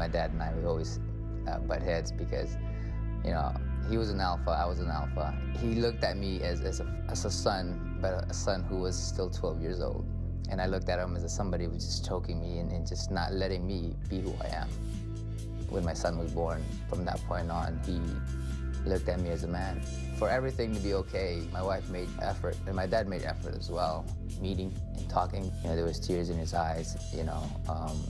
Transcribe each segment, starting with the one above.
my dad and I would always butt heads because, you know, he was an alpha, I was an alpha. He looked at me as a son, but a son who was still 12 years old. And I looked at him as somebody who was just choking me and just not letting me be who I am. When my son was born, from that point on, he looked at me as a man. For everything to be okay, my wife made effort, and my dad made effort as well. Meeting and talking, you know, there was tears in his eyes, you know,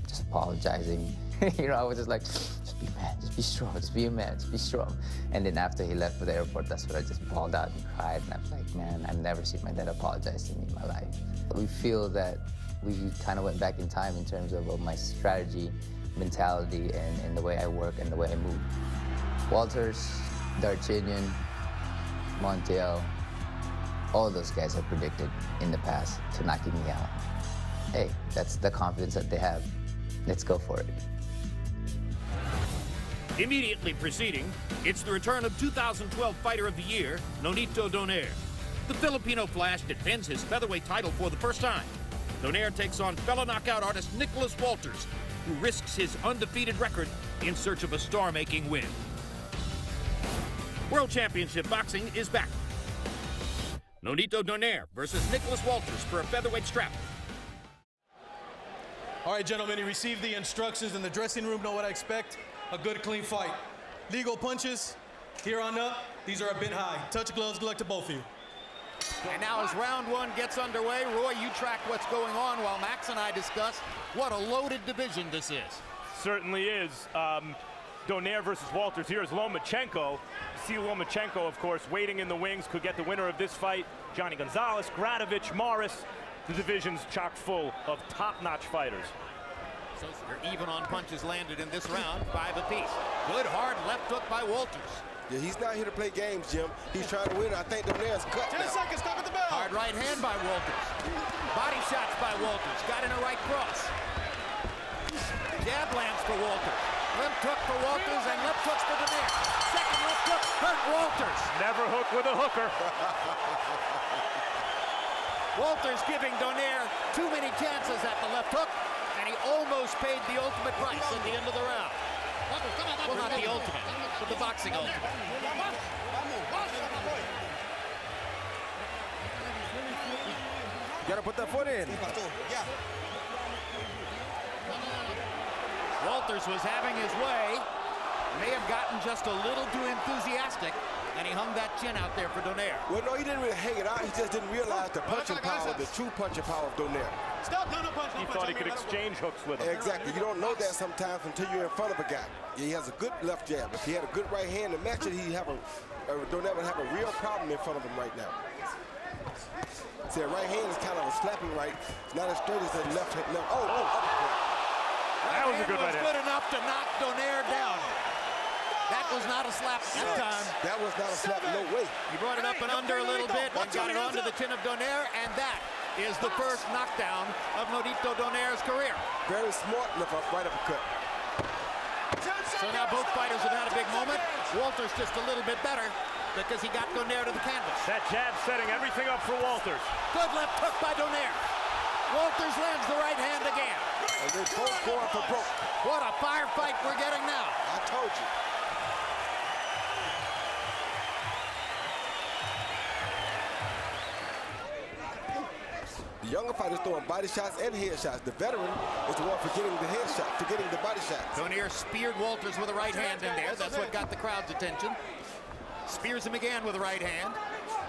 just apologizing. You know, I was just like, just be a man, just be strong, just be a man, just be strong. And then after he left for the airport, that's when I just bawled out and cried. And I was like, man, I've never seen my dad apologize to me in my life. We feel that we kind of went back in time in terms of my strategy, mentality, and the way I work and the way I move. Walters, Darchinian, Montiel, all of those guys have predicted in the past to knocking me out. Hey, that's the confidence that they have. Let's go for it. Immediately preceding, it's the return of 2012 Fighter of the Year, Nonito Donaire. The Filipino Flash defends his featherweight title for the first time. Donaire takes on fellow knockout artist Nicholas Walters, who risks his undefeated record in search of a star-making win. World Championship Boxing is back. Nonito Donaire versus Nicholas Walters for a featherweight strap. All right, gentlemen, you received the instructions in the dressing room. Know what I expect? A good, clean fight. Legal punches, here on up. These are a bit high. Touch gloves, good luck to both of you. And now as round one gets underway, Roy, you track what's going on while Max and I discuss what a loaded division this is. Certainly is. Donaire versus Walters. Here is Lomachenko. See Lomachenko, of course, waiting in the wings, could get the winner of this fight. Johnny Gonzalez, Gradovich, Morris. The division's chock full of top-notch fighters. So you're even on punches landed in this round, 5 apiece. Good hard left hook by Walters. Yeah, he's not here to play games, Jim. He's trying to win. I think Donaire's cut 10 now. seconds, stop at the bell. Hard right hand by Walters. Body shots by Walters. Got in a right cross. Jab lands for Walters. Left hook for Walters and left hooks for Donaire. Second left hook hurt Walters. Never hook with a hooker. Walters giving Donaire too many chances at the left hook, and he almost paid the ultimate price at the end of the round. Well, not the ultimate, but the boxing ultimate. Gotta put that foot in. Walters was having his way, may have gotten just a little too enthusiastic, and he hung that chin out there for Donaire. Well, no, he didn't really hang it out. He just didn't realize the punching power, the true punching power of Donaire. Stop, no punch, He thought he could exchange hooks with him. Exactly. You don't know that sometimes until you're in front of a guy. Yeah, he has a good left jab. If he had a good right hand to match it, Donaire would have a real problem in front of him right now. See, right hand is kind of a slapping right. It's not as straight as the left hand. No. Oh, uppercut. That was a good right hand. Good enough to knock Donaire down. That was not a slap that time. That was not a slap, no way. He brought it up and under a little bit and got it onto the chin of Donaire, and that is the first knockdown of Nonito Donaire's career. Very smart lift up, right uppercut. So now both fighters have had a big moment. Walters just a little bit better because he got Donaire to the canvas. That jab setting everything up for Walters. Good left hook by Donaire. Walters lands the right hand again. And they're both going for broke. What a firefight we're getting now. I told you. The younger fighters throwing body shots and head shots. The veteran is the one for getting the head shot, for getting the body shots. Donaire speared Walters with a right hand in there. That's what got the crowd's attention. Spears him again with a right hand.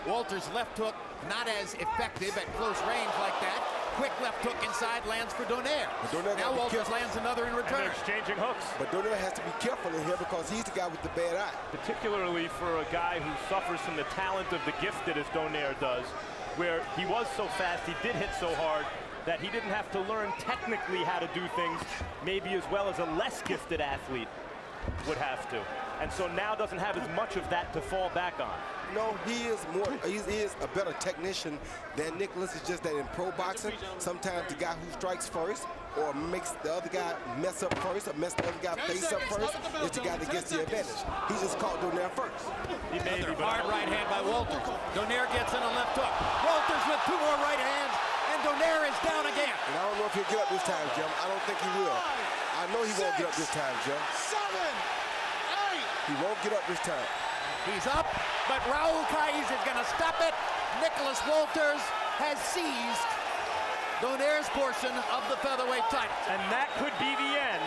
Walters' left hook not as effective at close range like that. Quick left hook inside lands for Donaire. Now Walters lands another in return. And they're exchanging hooks. But Donaire has to be careful in here because he's the guy with the bad eye. Particularly for a guy who suffers from the talent of the gifted as Donaire does, where he was so fast, he did hit so hard, that he didn't have to learn technically how to do things maybe as well as a less gifted athlete would have to. And so now doesn't have as much of that to fall back on. No, he is a better technician than Nicholas. It's just that in pro boxing, sometimes the guy who strikes first or makes the other guy mess up first or mess the other guy face up first is the guy that gets the advantage. He just caught Donaire first. He may be, but hard right hand by Walters. Donaire gets in a left hook. Walters with two more right hands, and Donaire is down again. And I don't know if he'll get up this time, Jim. I don't think he will. I I know he won't get up this time, Joe. 7, 8. He won't get up this time. He's up, but Raul Kais is going to stop it. Nicholas Walters has seized Donaire's portion of the featherweight title. And that could be the end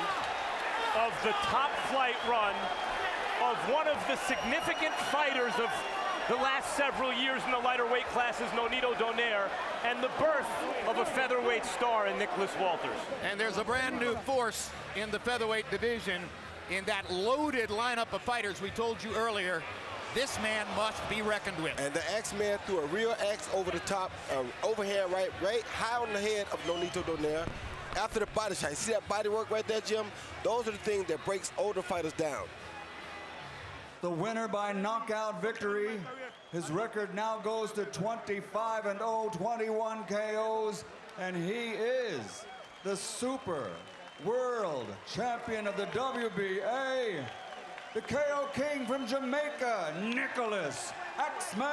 of the top flight run of one of the significant fighters of the last several years in the lighter weight classes, Nonito Donaire, and the birth of a featherweight star in Nicholas Walters. And there's a brand new force in the featherweight division in that loaded lineup of fighters we told you earlier. This man must be reckoned with. And the X-Man threw a real X over the top, overhand right high on the head of Nonito Donaire after the body shot. You see that body work right there, Jim? Those are the things that breaks older fighters down. The winner by knockout victory. His record now goes to 25-0, 21 KOs, and he is the Super World Champion of the WBA, the KO King from Jamaica, Nicholas X-Man.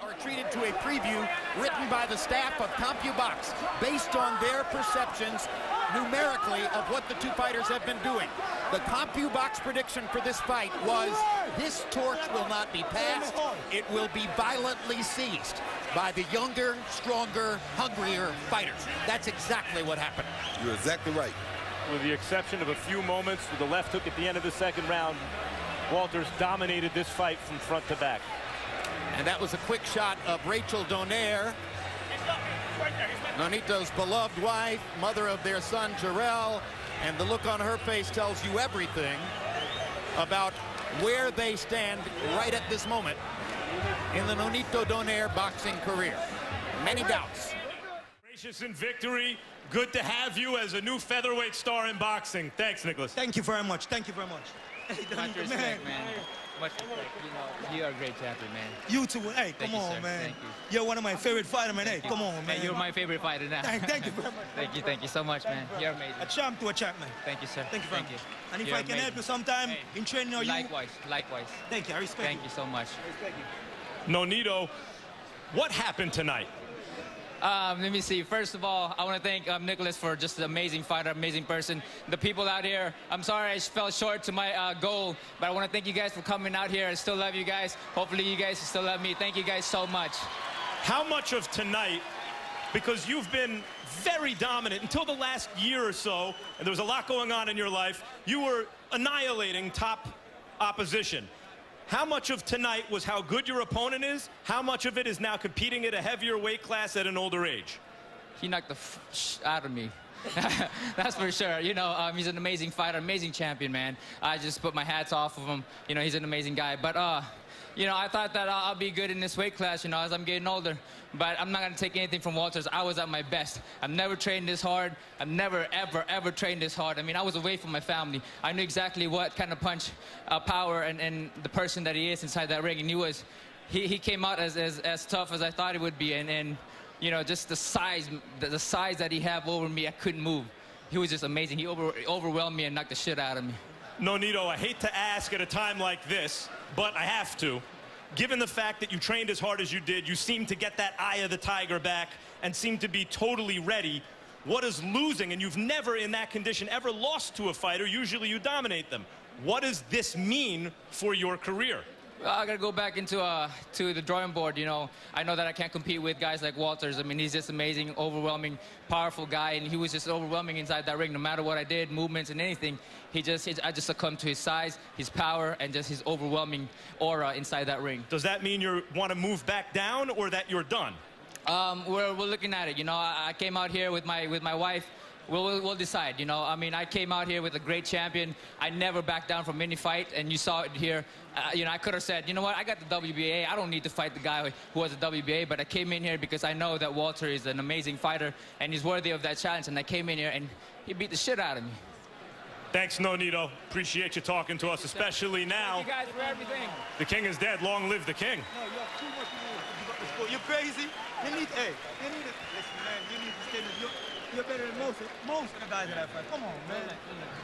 Are treated to a preview written by the staff of CompuBox based on their perceptions numerically of what the two fighters have been doing. The CompuBox prediction for this fight was this torch will not be passed. It will be violently seized by the younger, stronger, hungrier fighters. That's exactly what happened. You're exactly right. With the exception of a few moments with the left hook at the end of the second round, Walters dominated this fight from front to back. And that was a quick shot of Rachel Donaire, Nonito's beloved wife, mother of their son, Jarrell, and the look on her face tells you everything about where they stand right at this moment in the Nonito Donaire boxing career. Many doubts. Gracious in victory. Good to have you as a new featherweight star in boxing. Thanks, Nicholas. Thank you very much. Thank you very much. Much respect, man. Much respect. You know, you are a great champion, man. You too. Hey, Thank come you, on, sir. man. Thank you. You're one of my favorite fighters, man. Hey, come on, man. Man, you're my favorite fighter now. Thank you very much. Thank you so much, man. You're amazing. A champ to a champ, man. Thank you, sir. Thank you very Thank much. you. And if You're I can amazing. help you sometime in training or you... Likewise, likewise. Thank you. I respect Thank you so much. Nonito, what happened tonight? Let me see. First of all, I want to thank Nicholas for just an amazing fighter, amazing person. The people out here, I'm sorry I fell short to my goal, but I want to thank you guys for coming out here. I still love you guys. Hopefully you guys still love me. Thank you guys so much. How much of tonight, because you've been very dominant until the last year or so, and there was a lot going on in your life, you were annihilating top opposition. How much of tonight was how good your opponent is? How much of it is now competing at a heavier weight class at an older age? He knocked the out of me. That's for sure. You know, he's an amazing fighter, amazing champion, man. I just put my hats off of him. You know, he's an amazing guy. But, you know, I thought that I'll be good in this weight class, you know, as I'm getting older. But I'm not going to take anything from Walters. I was at my best. I've never trained this hard. I've never, ever trained this hard. I mean, I was away from my family. I knew exactly what kind of punch, power, and the person that he is inside that ring. And he came out as tough as I thought he would be. And you know, just the size that he had over me, I couldn't move. He was just amazing. He overwhelmed me and knocked the shit out of me. Nonito, I hate to ask at a time like this, but I have to. Given the fact that you trained as hard as you did, you seem to get that eye of the tiger back and seem to be totally ready. What does losing, and you've never in that condition ever lost to a fighter, usually you dominate them. What does this mean for your career? I gotta go back into to the drawing board. You know, I know that I can't compete with guys like Walters. I mean, he's just amazing, overwhelming, powerful guy, and he was just overwhelming inside that ring. No matter what I did, movements and anything, I just succumbed to his size, his power, and just his overwhelming aura inside that ring. Does that mean you want to move back down, or that you're done? We're looking at it. You know, I came out here with my wife. We'll decide, you know. I mean, I came out here with a great champion. I never backed down from any fight, and you saw it here. You know, I could have said, you know what, I got the WBA. I don't need to fight the guy who was a WBA, but I came in here because I know that Walter is an amazing fighter, and he's worthy of that challenge, and I came in here, and he beat the shit out of me. Thanks, Nonito. Appreciate you talking to us, especially now. Thank you guys for everything. The king is dead. Long live the king. No, you have too much money. You're crazy. You need to, listen, man, you need to stay with you're better than most of the guys that I fight. Come on, man.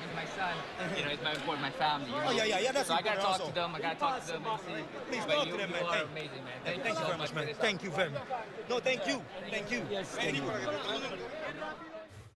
He's my son. You know, it's my important, my family. You know? Oh, yeah, that's so I gotta important talk to them. I gotta talk to them and see. Please but talk you, to them, you man. are Hey. amazing, man. Thank you so very much, man. Thank you very much. No, thank you. Thank you. Yes, thank you.